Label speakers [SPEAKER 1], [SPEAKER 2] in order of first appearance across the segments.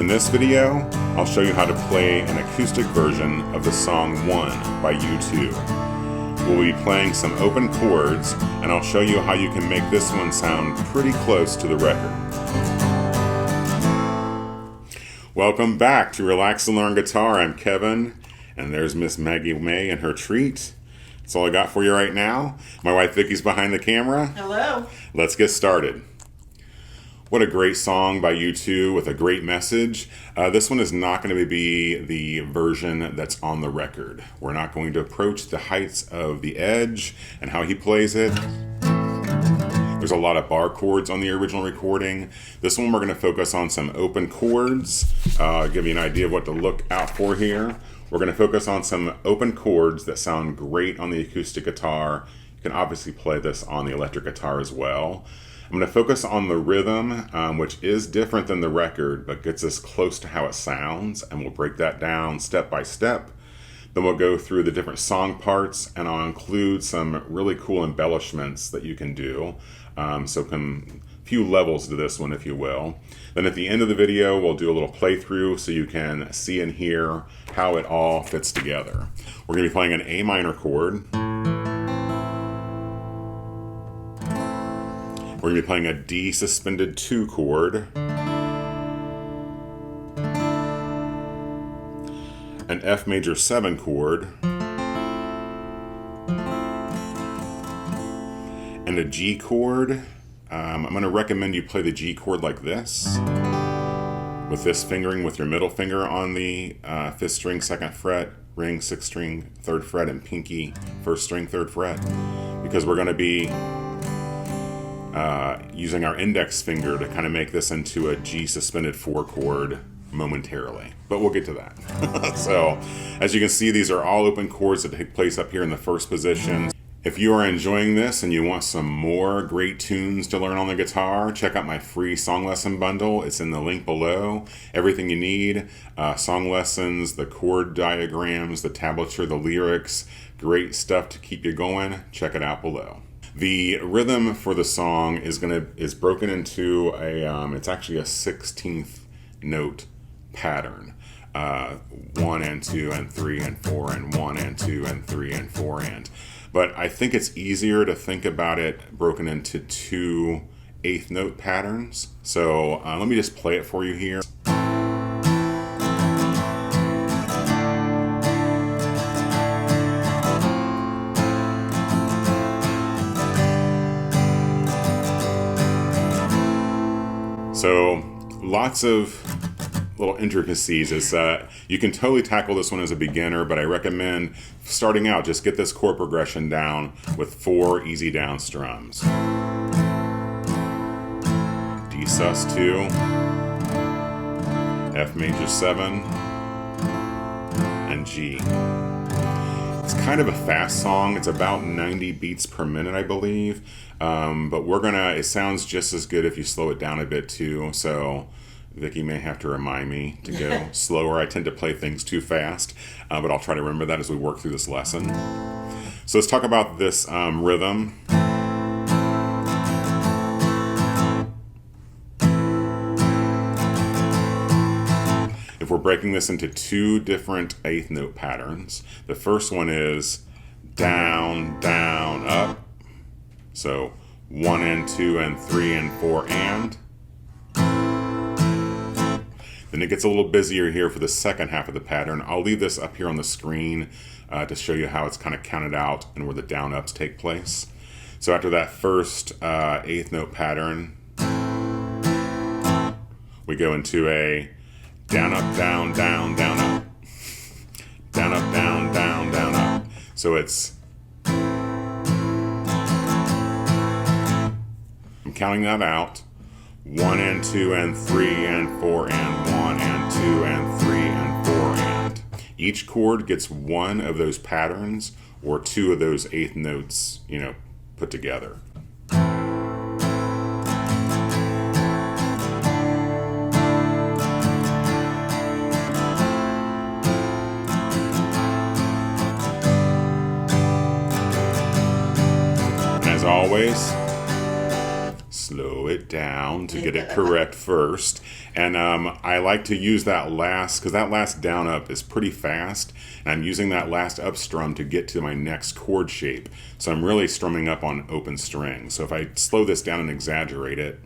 [SPEAKER 1] this video, I'll show you how to play an acoustic version of the song One by U2. We'll be playing some open chords, and I'll show you how you can make this one sound pretty close to the record. Welcome back to Relax and Learn Guitar. I'm Kevin, and there's Miss Maggie May and her treat. That's all I got for you right now. My wife Vicky's behind the camera.
[SPEAKER 2] Hello.
[SPEAKER 1] Let's get started. What a great song by U2 with a great message. This one is not going to be the version that's on the record. We're not going to approach the heights of the Edge and how he plays it. There's a lot of bar chords on the original recording. This one we're going to focus on some open chords. Give you an idea of what to look out for here. We're going to focus on some open chords that sound great on the acoustic guitar. You can obviously play this on the electric guitar as well. I'm going to focus on the rhythm, which is different than the record, but gets us close to how it sounds, and we'll break that down step by step. Then we'll go through the different song parts, and I'll include some really cool embellishments that you can do. So few levels to this one, if you will. Then at the end of the video, we'll do a little playthrough so you can see and hear how it all fits together. We're going to be playing an A minor chord. We're going to be playing a D suspended 2 chord, an F major 7 chord, and a G chord. I'm going to recommend you play the G chord like this, with this fingering with your middle finger on the 5th string 2nd fret, ring 6th string 3rd fret, and pinky 1st string 3rd fret, because we're going to be using our index finger to kind of make this into a G suspended 4 chord momentarily, but we'll get to that. So as you can see, these are all open chords that take place up here in the first position. If you are enjoying this and you want some more great tunes to learn on the guitar, check out my free song lesson bundle. It's in the link below. Everything you need, song lessons, the chord diagrams, the tablature, the lyrics, great stuff to keep you going. Check it out below. The rhythm for the song is broken into it's actually a 16th note pattern. 1 and 2 and 3 and 4 and 1 and 2 and 3 and 4 and. But I think it's easier to think about it broken into 2 8th note patterns. So let me just play it for you here. So lots of little intricacies. You can totally tackle this one as a beginner, but I recommend starting out, just get this chord progression down with 4 easy down strums. D sus 2, F major 7, and G. It's kind of a fast song. It's about 90 beats per minute, I believe. But it sounds just as good if you slow it down a bit too. So Vicky may have to remind me to go slower. I tend to play things too fast, but I'll try to remember that as we work through this lesson. So let's talk about this rhythm. If we're breaking this into 2 different 8th note patterns, the first one is down, down, up. So 1 and 2 and 3 and 4 and. Then it gets a little busier here for the second half of the pattern. I'll leave this up here on the screen to show you how it's kind of counted out and where the down ups take place. So after that first 8th note pattern, we go into a down, up, down, down, down, up. Down, up, down, down, down, up. So it's, I'm counting that out. 1 and 2 and 3 and 4 and 1 and 2 and 3 and 4 and. Each chord gets 1 of those patterns or 2 of those 8th notes, put together. And as always, slow it down to get it correct first. And I like to use that last, because that last down up is pretty fast, and I'm using that last up strum to get to my next chord shape. So I'm really strumming up on open strings. So if I slow this down and exaggerate it,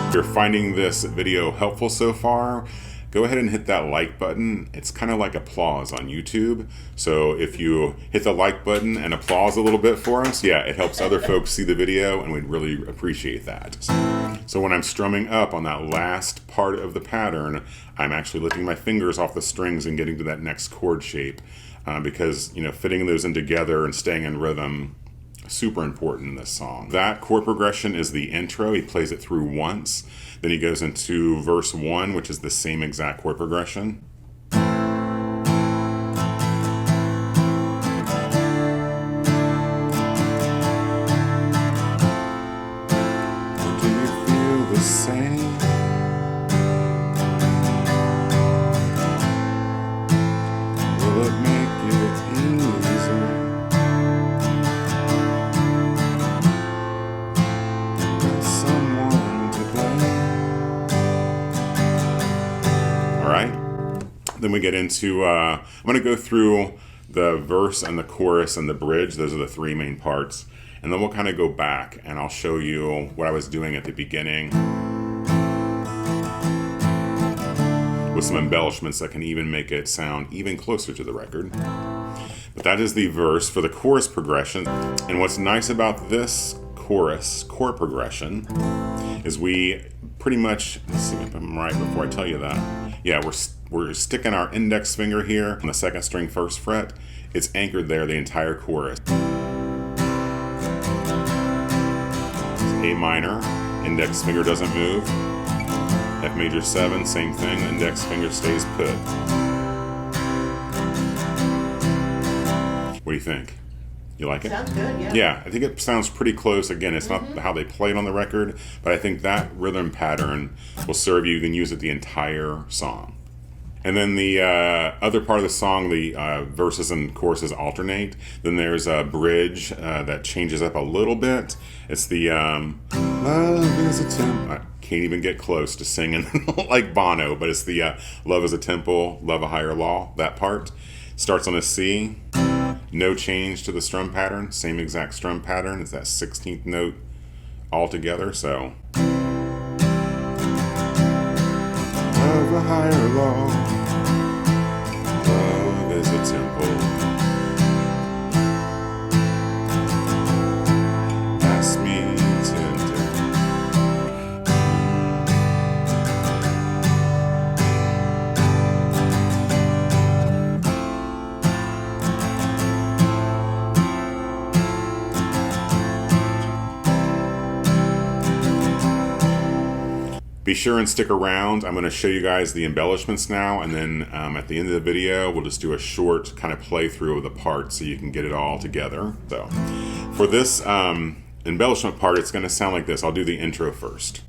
[SPEAKER 1] if you're finding this video helpful so far, go ahead and hit that like button. It's kind of like applause on YouTube. So if you hit the like button and applause a little bit for us, yeah, it helps other folks see the video, and we'd really appreciate that. So when I'm strumming up on that last part of the pattern, I'm actually lifting my fingers off the strings and getting to that next chord shape, because, you know, fitting those in together and staying in rhythm, super important in this song. That chord progression is the intro. He plays it through once. Then he goes into verse 1, which is the same exact chord progression. Do you feel the same? Will it make it easier? Then we get into, I'm going to go through the verse and the chorus and the bridge. Those are the three main parts. And then we'll kind of go back and I'll show you what I was doing at the beginning with some embellishments that can even make it sound even closer to the record. But that is the verse for the chorus progression. And what's nice about this chorus chord progression is we pretty much, let's see if I'm right before I tell you that. Yeah, we're sticking our index finger here on the second string first fret. It's anchored there the entire chorus. It's A minor, index finger doesn't move. F major 7, same thing, the index finger stays put. What do you think? You like it?
[SPEAKER 2] Sounds good, yeah.
[SPEAKER 1] Yeah, I think it sounds pretty close. Again, it's not how they play it on the record, but I think that rhythm pattern will serve you. You can use it the entire song. And then the other part of the song, the verses and choruses alternate. Then there's a bridge that changes up a little bit. It's the love is a temple. I can't even get close to singing like Bono, but it's the love is a temple, love a higher law. That part starts on a C. No change to the strum pattern. Same exact strum pattern. It's that 16th note all together. So love a higher law, love is a temple, ask me tender. Be sure and stick around. I'm going to show you guys the embellishments now, and then at the end of the video, we'll just do a short kind of playthrough of the parts so you can get it all together. So for this embellishment part, it's going to sound like this. I'll do the intro first.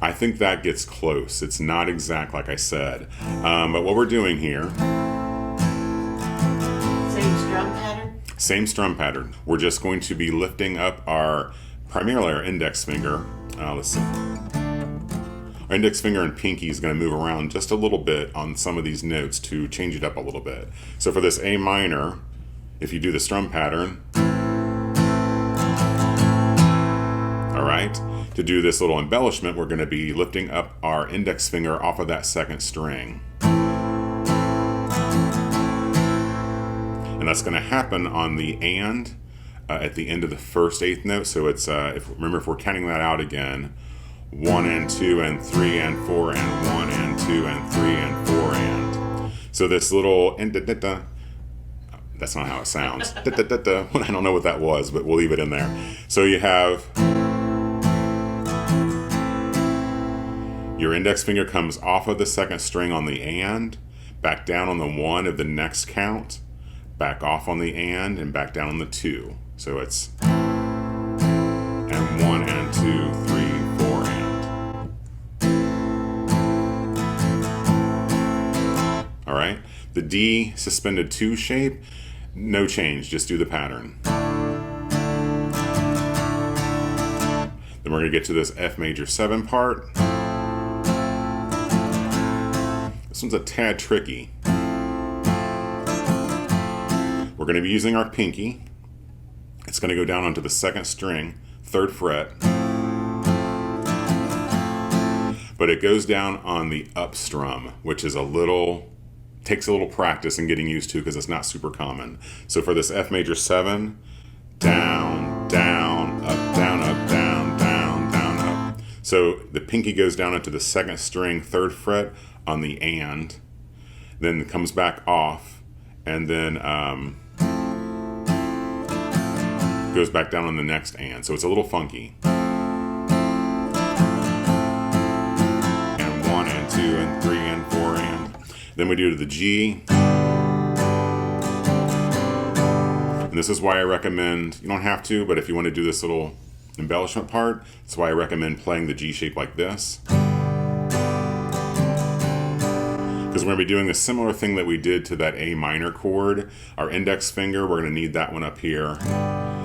[SPEAKER 1] I think that gets close. It's not exact like I said. But what we're doing here...
[SPEAKER 2] Same strum pattern?
[SPEAKER 1] Same strum pattern. We're just going to be lifting up primarily our index finger. Let's see. Our index finger and pinky is going to move around just a little bit on some of these notes to change it up a little bit. So for this A minor, if you do the strum pattern... All right. To do this little embellishment, we're going to be lifting up our index finger off of that second string. And that's going to happen on the and at the end of the first eighth note. So it's, remember if we're counting that out again, 1 and 2 and 3 and 4 and 1 and 2 and 3 and 4 and. So this little That's not how it sounds. I don't know what that was, but we'll leave it in there. So you have your index finger comes off of the second string on the and, back down on the 1 of the next count, back off on the and back down on the 2. So it's and 1 and 2, 3, 4 and. All right. The D suspended 2 shape, no change, just do the pattern. Then we're going to get to this F major 7 part. This one's a tad tricky. We're going to be using our pinky. It's going to go down onto the second string, 3rd fret. But it goes down on the up strum, which is takes a little practice and getting used to because it's not super common. So for this F major 7, down, down, up, down, up, down, down, down, up. So the pinky goes down into the second string, 3rd fret on the and, then it comes back off, and then goes back down on the next and. So it's a little funky. And 1 and 2 and 3 and 4 and. Then we do to the G. And this is why I recommend, you don't have to, but if you want to do this little embellishment part, that's why I recommend playing the G shape like this. Because we're going to be doing a similar thing that we did to that A minor chord. Our index finger, we're going to need that one up here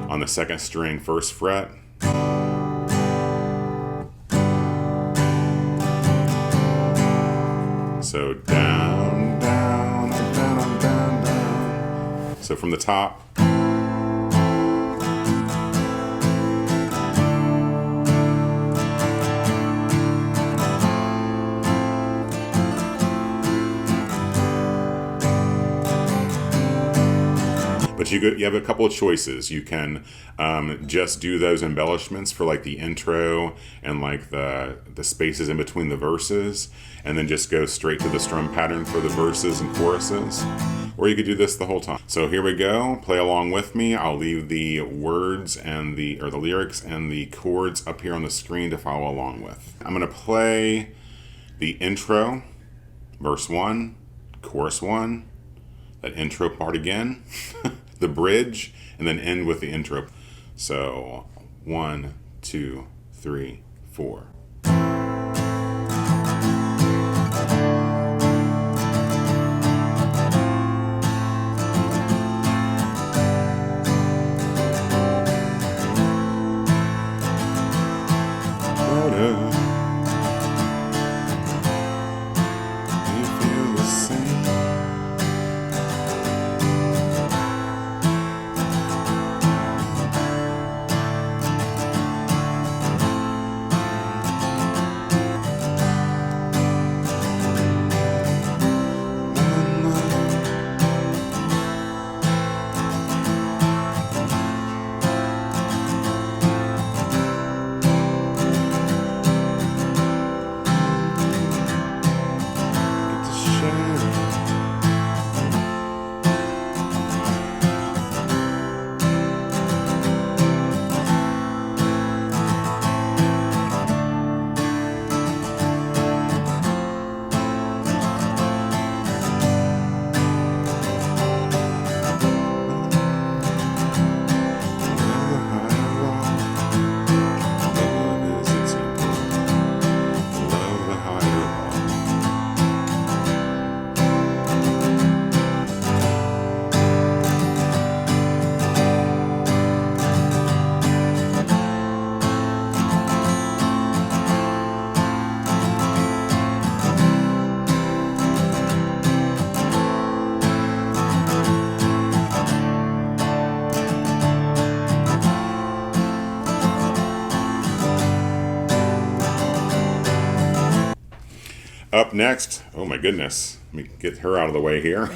[SPEAKER 1] on the second string, 1st fret. So down, down, down, down, down. So from the top. But you have a couple of choices. You can just do those embellishments for like the intro and like the spaces in between the verses, and then just go straight to the strum pattern for the verses and choruses. Or you could do this the whole time. So here we go. Play along with me. I'll leave the words and the lyrics and the chords up here on the screen to follow along with. I'm going to play the intro, verse 1, chorus 1, that intro part again. The bridge, and then end with the intro. So 1, 2, 3, 4. You feel the same. Up next, oh my goodness, let me get her out of the way here.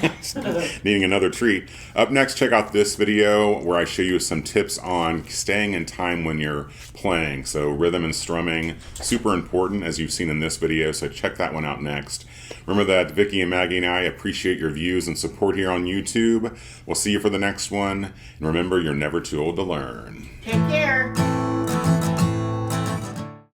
[SPEAKER 1] Needing another treat. Up next, check out this video where I show you some tips on staying in time when you're playing. So rhythm and strumming, super important as you've seen in this video, so check that one out next. Remember that Vicky and Maggie and I appreciate your views and support here on YouTube. We'll see you for the next one. And remember, you're never too old to learn.
[SPEAKER 2] Take care.